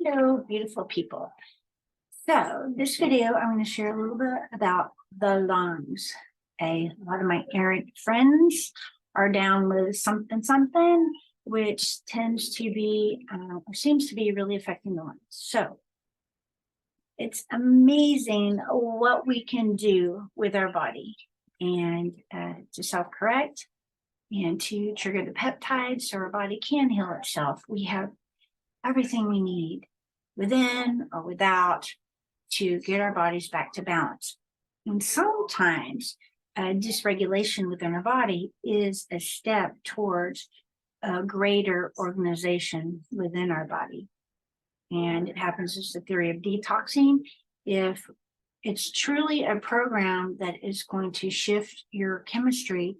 Hello, beautiful people. So this video, I'm going to share a little bit about the lungs. A lot of my errant friends are down with something, which tends to be, or seems to be really affecting the lungs. So it's amazing what we can do with our body and to self-correct and to trigger the peptides so our body can heal itself. We have everything we need within or without to get our bodies back to balance. And sometimes dysregulation within our body is a step towards a greater organization within our body. And it happens as the theory of detoxing. If it's truly a program that is going to shift your chemistry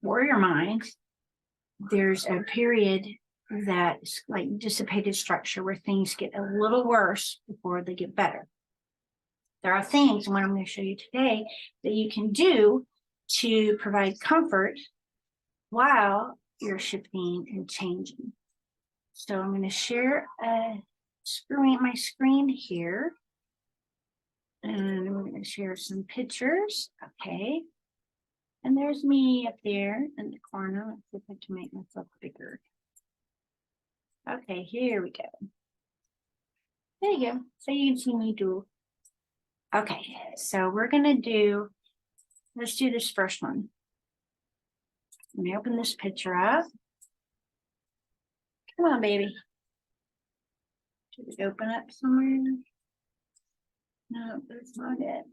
or your mind, there's a period that's like dissipated structure where things get a little worse before they get better. There are things, and what I'm going to show you today, that you can do to provide comfort while you're shifting and changing. So I'm going to share my screen here. And we're going to share some pictures. Okay. And there's me up there in the corner. Let's see if I can make myself bigger. Okay, here we go. There you go. So you can see me do. Okay, so we're going to let's do this first one. Let me open this picture up. Come on, baby. Should it open up somewhere? No, that's not it.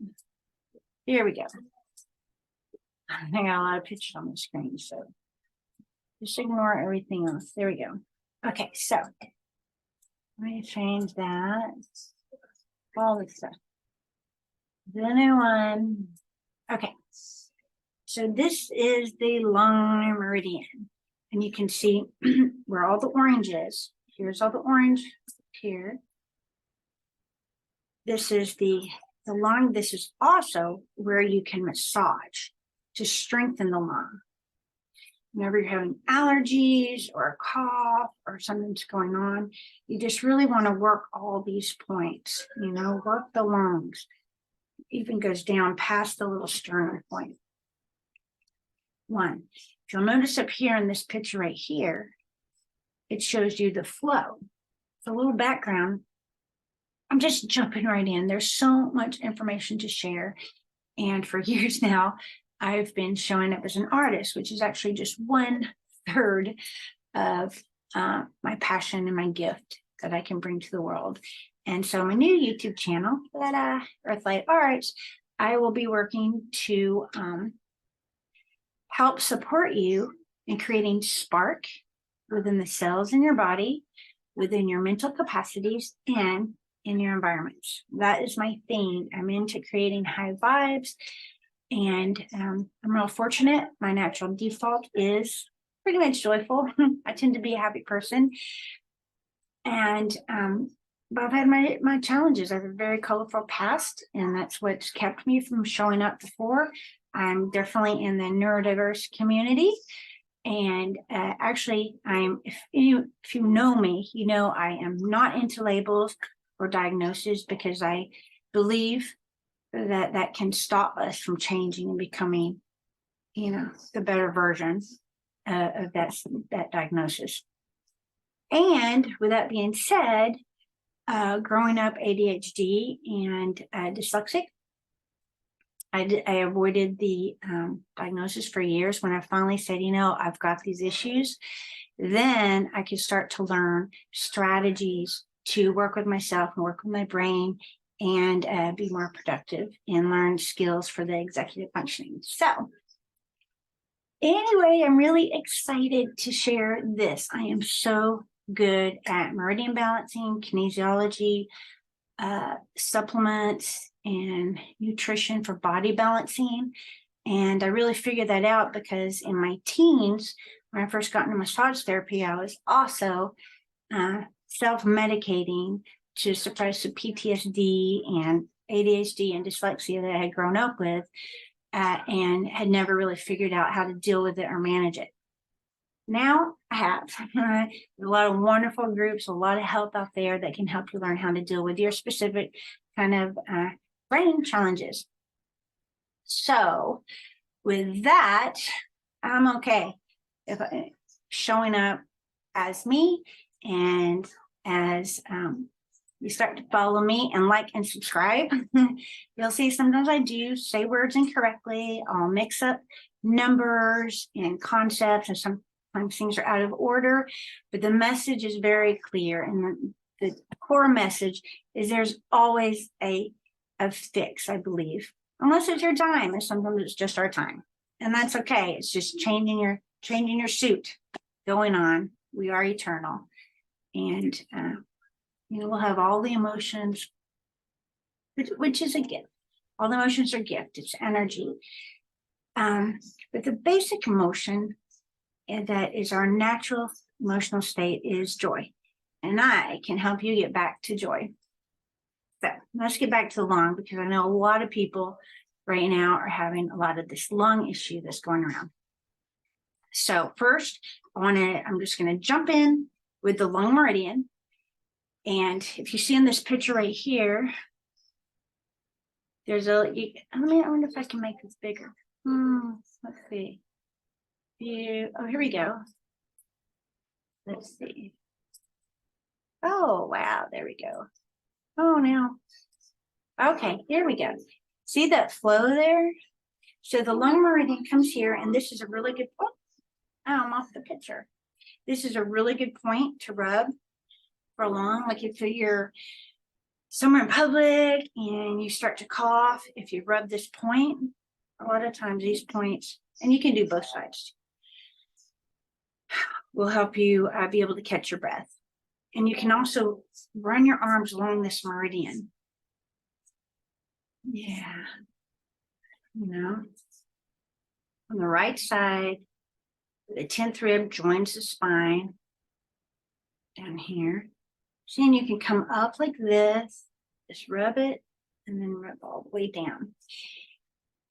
Here we go. I got a lot of pictures on the screen, so just ignore everything else. There we go. Okay, so let me change that. All this stuff. The new one. Okay, so this is the lung meridian, and you can see where all the orange is. Here's all the orange here. This is the lung. This is also where you can massage to strengthen the lung. Whenever you're having allergies or a cough or something's going on, you just really want to work all these points, work the lungs. It even goes down past the little sternum point. One, if you'll notice up here in this picture right here, it shows you the flow. The little background, I'm just jumping right in. There's so much information to share. And for years now, I've been showing up as an artist, which is actually just 1/3 of my passion and my gift that I can bring to the world. And so my new YouTube channel, Earthlight Arts, I will be working to help support you in creating spark within the cells in your body, within your mental capacities, and in your environments. That is my thing. I'm into creating high vibes. And I'm real fortunate. My natural default is pretty much joyful. I tend to be a happy person. And but I've had my challenges. I have a very colorful past, and that's what's kept me from showing up before. I'm definitely in the neurodiverse community. And actually, if you know me, I am not into labels or diagnoses, because I believe that can stop us from changing and becoming, the better version of that diagnosis. And with that being said, growing up ADHD and dyslexic, I avoided the diagnosis for years. When I finally said, I've got these issues, then I could start to learn strategies to work with myself and work with my brain and be more productive and learn skills for the executive functioning. So anyway, I'm really excited to share this. I am so good at meridian balancing, kinesiology, supplements, and nutrition for body balancing. And I really figured that out because in my teens, when I first got into massage therapy, I was also self-medicating to suppress the PTSD and ADHD and dyslexia that I had grown up with, and had never really figured out how to deal with it or manage it. now I have a lot of wonderful groups, a lot of help out there that can help you learn how to deal with your specific kind of brain challenges. So with that, I'm okay if showing up as me, and as you start to follow me and like and subscribe, you'll see sometimes I do say words incorrectly. I'll mix up numbers and concepts, and sometimes things are out of order, but the message is very clear. And the core message is there's always a fix, I believe, unless it's your time, and sometimes it's just our time. And that's okay. It's just changing your suit going on. We are eternal. And we'll have all the emotions, which is a gift. All the emotions are gift. It's energy. But the basic emotion that is our natural emotional state is joy. And I can help you get back to joy. So let's get back to the lung, because I know a lot of people right now are having a lot of this lung issue that's going around. So first, I'm just going to jump in with the lung meridian. And if you see in this picture right here, there's I wonder if I can make this bigger. Let's see. Here we go. Let's see. Oh, wow. There we go. Oh, now. Okay, here we go. See that flow there? So the lung meridian comes here, and this is a really good point. Oh, I'm off the picture. This is a really good point to rub for lung. Like if you're somewhere in public and you start to cough, if you rub this point, a lot of times these points, and you can do both sides, will help you be able to catch your breath. And you can also run your arms along this meridian. Yeah. On the right side, the 10th rib joins the spine down here. See, and you can come up like this, just rub it, and then rub all the way down.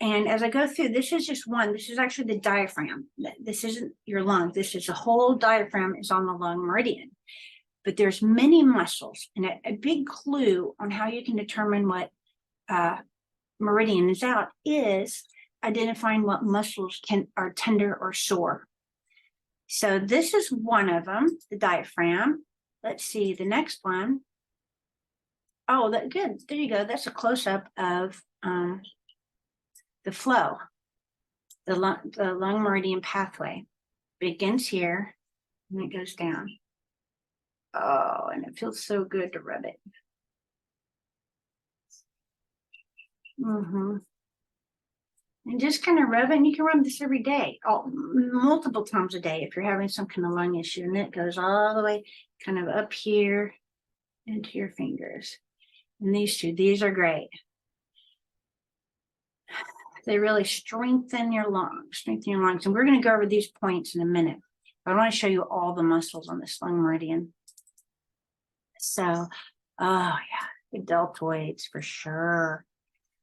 And as I go through, this is just one. This is actually the diaphragm. This isn't your lung. This is the whole diaphragm is on the lung meridian. But there's many muscles, and a big clue on how you can determine what meridian is out is identifying what muscles are tender or sore. So this is one of them, the diaphragm. Let's see the next one. Oh, good. There you go. That's a close-up of the flow. The lung meridian pathway begins here and it goes down. Oh, and it feels so good to rub it. And just kind of rub it, and you can rub this every day, multiple times a day if you're having some kind of lung issue. And it goes all the way kind of up here into your fingers. And these are great. They really strengthen your lungs. And we're going to go over these points in a minute. But I want to show you all the muscles on this lung meridian. So, oh yeah, the deltoids for sure.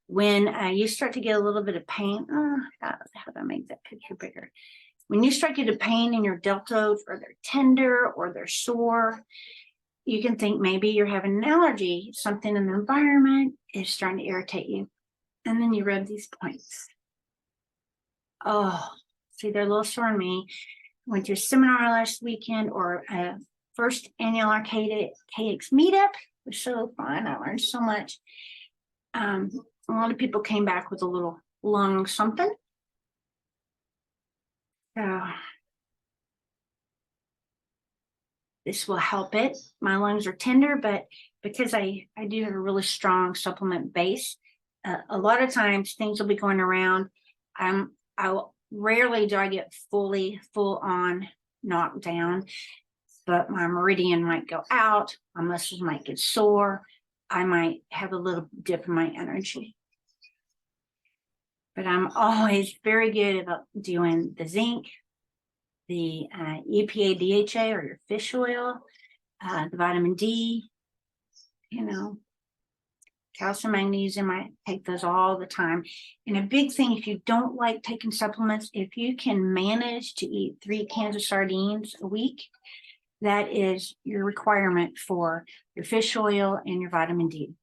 When you start to get a little bit of pain, how do I make that picture bigger? When you start to get a pain in your deltoids, or they're tender or they're sore, you can think maybe you're having an allergy. Something in the environment is starting to irritate you. And then you rub these points. Oh, see, they're a little sore on me. Went to a seminar last weekend, or a first annual KX meetup. It was so fun. I learned so much. A lot of people came back with a little lung something. So this will help it. My lungs are tender, but because I do have a really strong supplement base, a lot of times things will be going around. Rarely do I get full on knocked down, but my meridian might go out. My muscles might get sore. I might have a little dip in my energy. But I'm always very good about doing the zinc, the EPA, DHA, or your fish oil, the vitamin D, calcium, magnesium. I take those all the time. And a big thing, if you don't like taking supplements, if you can manage to eat 3 cans of sardines a week, that is your requirement for your fish oil and your vitamin D.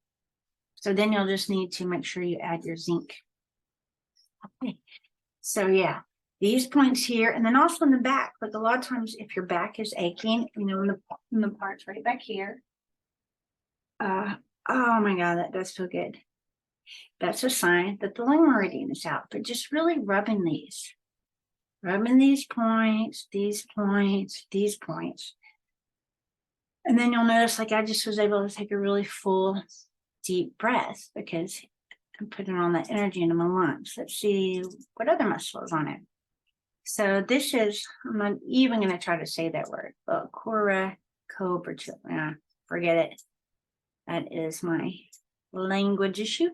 So then you'll just need to make sure you add your zinc. Okay. So yeah, these points here, and then also in the back. Like a lot of times, if your back is aching, in the parts right back here. Oh my God, that does feel good. That's a sign that the lung meridian is out. But just really rubbing these points, these points, these points. And then you'll notice, like, I just was able to take a really full, deep breath because I'm putting on that energy into my lungs. Let's see what other muscle is on it. So this is, I'm not even going to try to say that word. Cora cobra. Forget it. That is my language issue.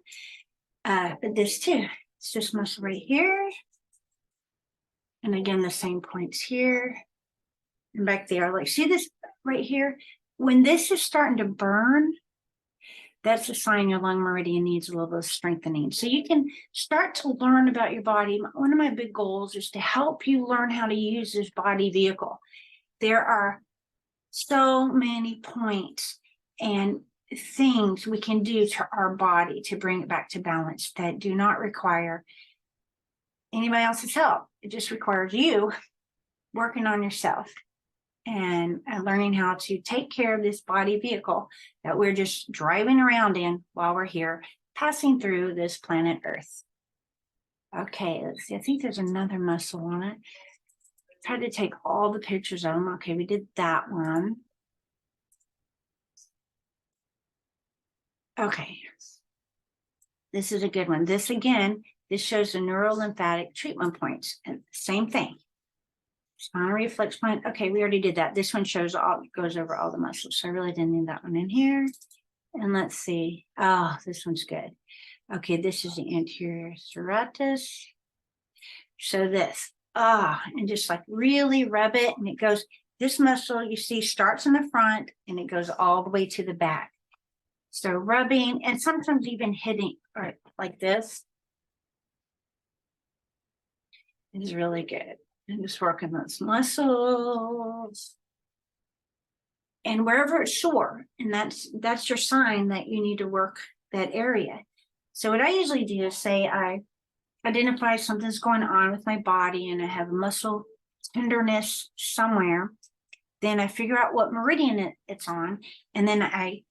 But this too, it's just muscle right here. And again, the same points here and back there. Like, see this right here? When this is starting to burn, that's a sign your lung meridian needs a little bit of strengthening. So you can start to learn about your body. One of my big goals is to help you learn how to use this body vehicle. There are so many points and things we can do to our body to bring it back to balance that do not require anybody else's help. It just requires you working on yourself and learning how to take care of this body vehicle that we're just driving around in while we're here, passing through this planet Earth. Okay, let's see. I think there's another muscle on it. Tried to take all the pictures of them. Okay, we did that one. Okay, this is a good one. This again, this shows the neurolymphatic treatment points. And same thing. Spinal reflex point. Okay, we already did that. This one shows all, goes over all the muscles. So I really didn't need that one in here. And let's see. Oh, this one's good. Okay, this is the anterior serratus. So this. And just like really rub it. And it goes, this muscle you see starts in the front and it goes all the way to the back. So rubbing and sometimes even hitting like this is really good. And just working those muscles. And wherever it's sore, and that's your sign that you need to work that area. So what I usually do is say I identify something's going on with my body and I have muscle tenderness somewhere. Then I figure out what meridian it's on, and then I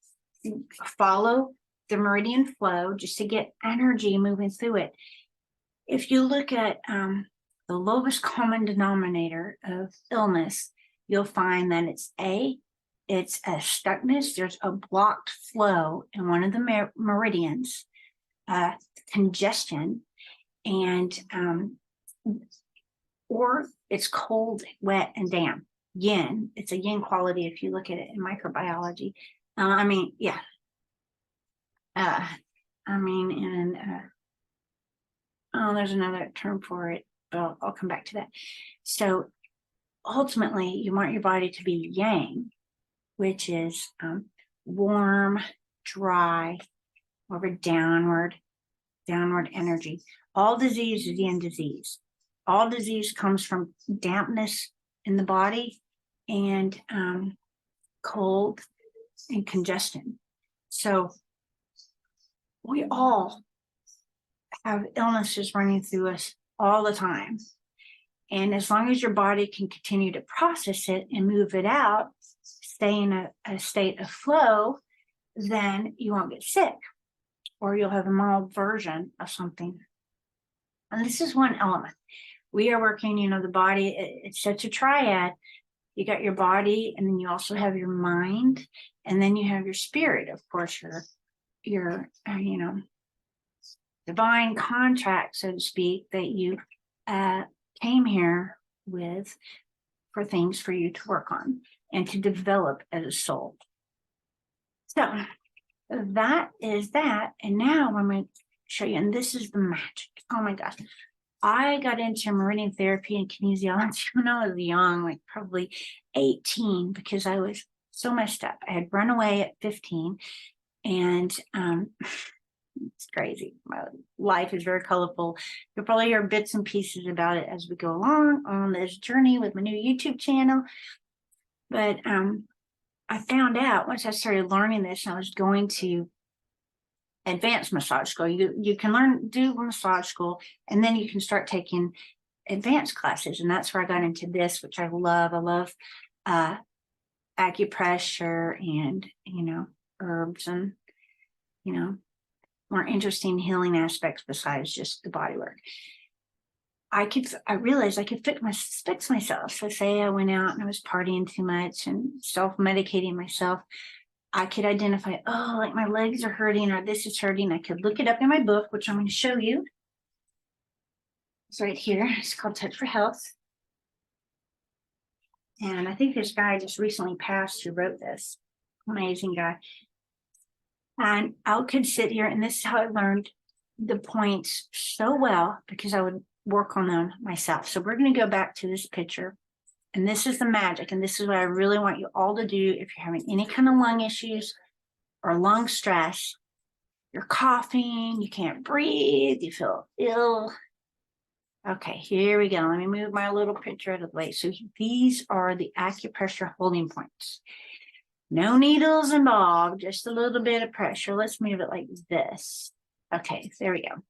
follow the meridian flow just to get energy moving through it. If you look at the lowest common denominator of illness, you'll find that it's a stuckness. There's a blocked flow in one of the meridians, congestion, and or it's cold, wet, and damp. Yin. It's a yin quality if you look at it in microbiology. There's another term for it, but I'll come back to that. So ultimately, you want your body to be yang, which is warm, dry, more of a downward energy. All disease is yin disease. All disease comes from dampness in the body and cold and congestion. So we all have illnesses running through us all the time. And as long as your body can continue to process it and move it out, stay in a state of flow, then you won't get sick, or you'll have a mild version of something. And this is one element. We are working, the body, it's such a triad. You got your body, and then you also have your mind, and then you have your spirit, of course, your divine contract, so to speak, that you came here with for things for you to work on and to develop as a soul. So that is that. And now I'm going to show you, and this is the magic. Oh my gosh. I got into meridian therapy and kinesiology when I was young, like probably 18, because I was so messed up. I had run away at 15, and It's crazy. My life is very colorful. You'll probably hear bits and pieces about it as we go along on this journey with my new YouTube channel. But I found out once I started learning this, I was going to advanced massage school. You can do massage school, and then you can start taking advanced classes. And that's where I got into this, which I love. I love acupressure and, herbs and, more interesting healing aspects besides just the body work. I realized I could fix myself. So say I went out and I was partying too much and self-medicating myself. I could identify, oh, like my legs are hurting or this is hurting. I could look it up in my book, which I'm going to show you. It's right here. It's called Touch for Health. And I think this guy just recently passed who wrote this. Amazing guy. And I could sit here, and this is how I learned the points so well, because I would work on them myself. So we're going to go back to this picture. And this is the magic. And this is what I really want you all to do if you're having any kind of lung issues or lung stress. You're coughing, you can't breathe, you feel ill. Okay, here we go. Let me move my little picture out of the way. So these are the acupressure holding points. No needles involved, just a little bit of pressure. Let's move it like this. Okay, there we go.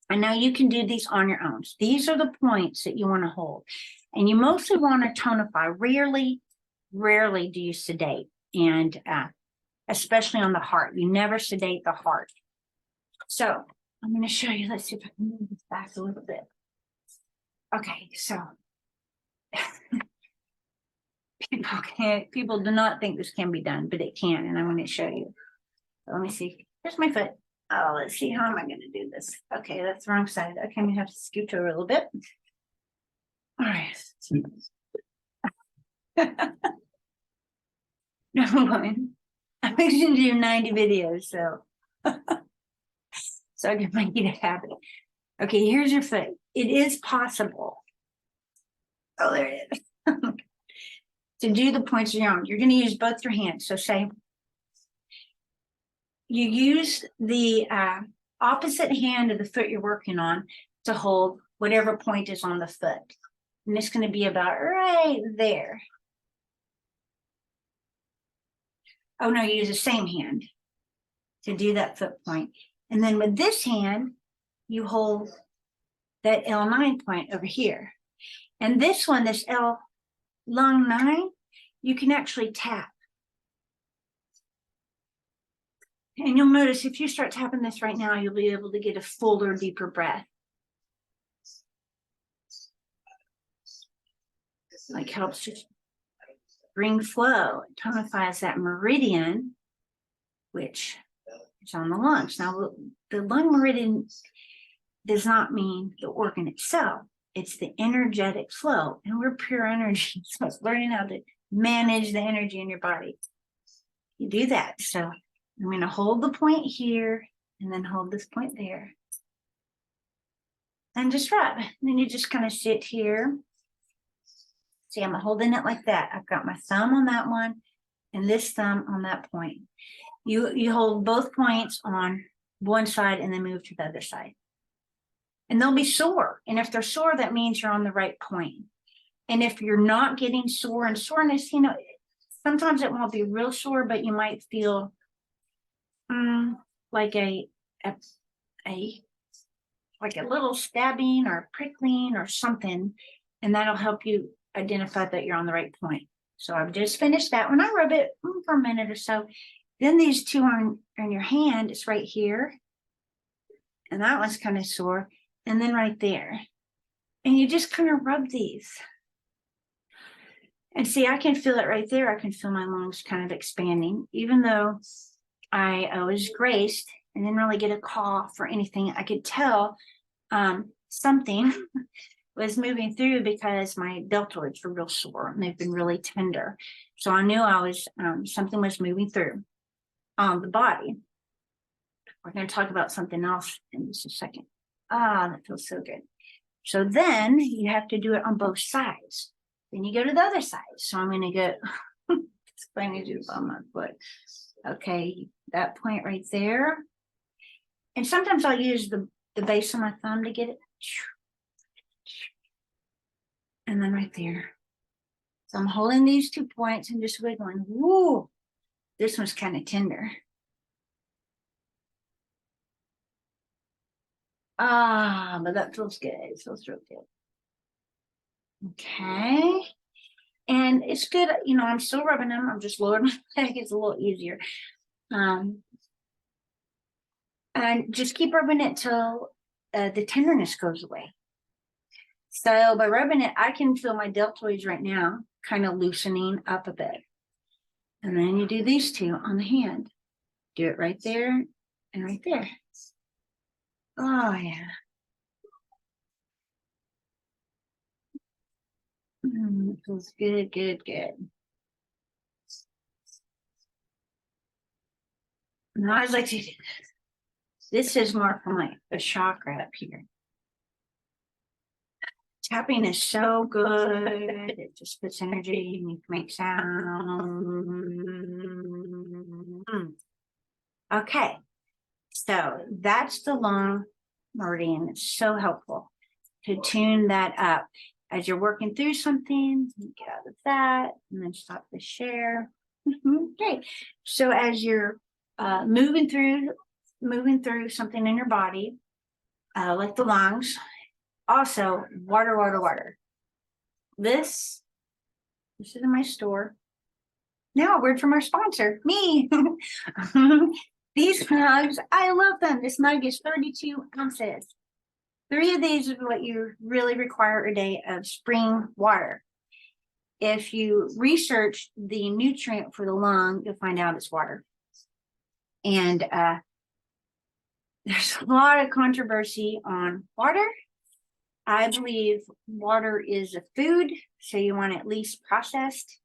And now you can do these on your own. These are the points that you want to hold. And you mostly want to tonify. Rarely do you sedate. And especially on the heart. You never sedate the heart. So I'm going to show you. Let's see if I can move this back a little bit. Okay, so people do not think this can be done, but it can, and I'm going to show you. So let me see. Here's my foot. Oh, let's see. How am I going to do this? Okay, that's the wrong side. Okay, I'm going to have to scooch over a little bit. All right. Number one, I'm going to do 90 videos, so I can make it a habit. Okay, here's your foot. It is possible. Oh, there it is. To do the points of your own, you're going to use both your hands. So say you use the opposite hand of the foot you're working on to hold whatever point is on the foot. And it's going to be about right there. Oh, no, you use the same hand to do that foot point. And then with this hand, you hold that L9 point over here. And this one, this L lung 9, you can actually tap. And you'll notice if you start tapping this right now, you'll be able to get a fuller, deeper breath. Like helps to bring flow. It tonifies that meridian, which is on the lungs. Now, the lung meridian does not mean the organ itself. It's the energetic flow. And we're pure energy. So it's learning how to manage the energy in your body. You do that. So I'm going to hold the point here and then hold this point there. And just rub. And then you just kind of sit here. See, I'm holding it like that. I've got my thumb on that one and this thumb on that point. You hold both points on one side and then move to the other side. And they'll be sore. And if they're sore, that means you're on the right point. And if you're not getting sore, and soreness, sometimes it won't be real sore, but you might feel like a little stabbing or prickling or something. And that'll help you identify that you're on the right point. So I've just finished that one. I rub it for a minute or so. Then these two on your hand, it's right here. And that one's kind of sore. And then right there. And you just kind of rub these. And see, I can feel it right there. I can feel my lungs kind of expanding. Even though I was graced and didn't really get a cough or anything, I could tell something was moving through because my deltoids were real sore and they've been really tender. So I knew I was something was moving through the body. We're going to talk about something else in just a second. That feels so good. So then you have to do it on both sides. Then you go to the other side. So I'm going to go explain to you on my foot. Okay, that point right there. And sometimes I'll use the base of my thumb to get it. And then right there. So I'm holding these 2 points and just wiggling. Woo! This one's kind of tender. Ah, but that feels good. It feels real good. Okay. And it's good, you know, I'm still rubbing them. I'm just lowering my leg. It's a little easier. And just keep rubbing it till the tenderness goes away. So by rubbing it, I can feel my deltoids right now kind of loosening up a bit. And then you do these two on the hand. Do it right there and right there. Oh, yeah. It feels good, good, good. Now I like to do this is more from like the chakra up here. Tapping is so good. It just puts energy and you can make sound. Okay. So that's the long meridian. It's so helpful to tune that up. As you're working through something, get out of that and then stop the share. Okay. So as you're moving through something in your body, like the lungs, also water, water, water. This is in my store. Now a word from our sponsor, me. These mugs, I love them. This mug is 32 ounces. 3 of these is what you really require a day of spring water. If you research the nutrient for the lung, you'll find out it's water. And there's a lot of controversy on water. I believe water is a food, so you want it least processed,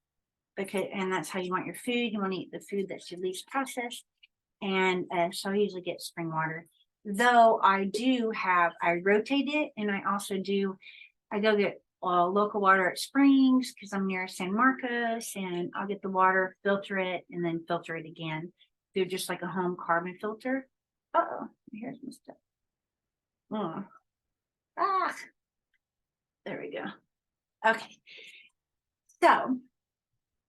and that's how you want your food. You want to eat the food that's your least processed. And so I usually get spring water. Though I rotate it, and I go get local water at Springs because I'm near San Marcos, and I'll get the water, filter it, and then filter it again through just like a home carbon filter. Uh-oh, here's my stuff. Oh. Ah, there we go. Okay. So,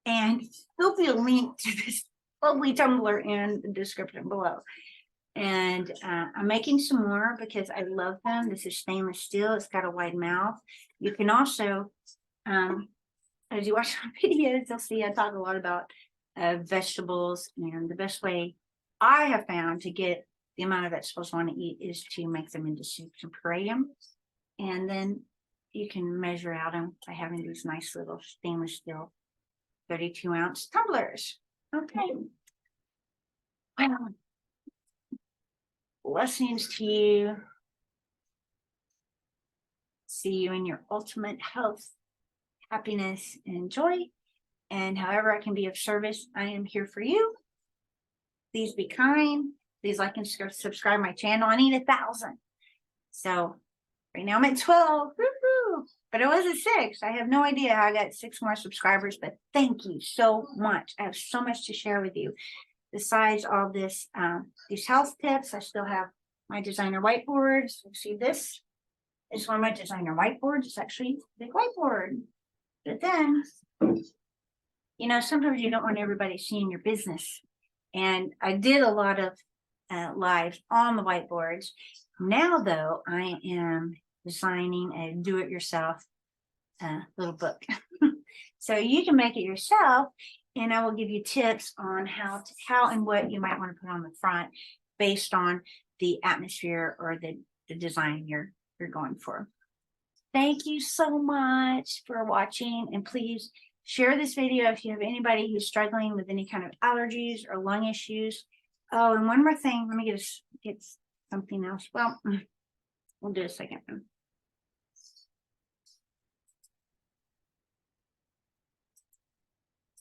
and there'll be a link to this lovely tumbler in the description below. And I'm making some more because I love them. This is stainless steel. It's got a wide mouth. You can also, as you watch my videos, you'll see I talk a lot about vegetables. And the best way I have found to get the amount of vegetables I want to eat is to make them into soups and puree them. And then you can measure out them by having these nice little stainless steel 32-ounce tumblers. Okay. Well, blessings to you. See you in your ultimate health, happiness, and joy. And however I can be of service, I am here for you. Please be kind. Please like and subscribe my channel. I need 1,000. So right now I'm at 12. Woo-hoo. But it was at 6. I have no idea how I got 6 more subscribers, but thank you so much. I have so much to share with you. Besides all this, these health tips, I still have my designer whiteboards. You see this is one of my designer whiteboards. It's actually a big whiteboard. But then, you know, sometimes you don't want everybody seeing your business. And I did a lot of lives on the whiteboards. Now, though, I am designing a do-it-yourself little book. So you can make it yourself, and I will give you tips on how and what you might want to put on the front based on the atmosphere or the design you're going for. Thank you so much for watching, and please share this video if you have anybody who's struggling with any kind of allergies or lung issues. Oh, and one more thing, let me get something else. Well, we'll do a second.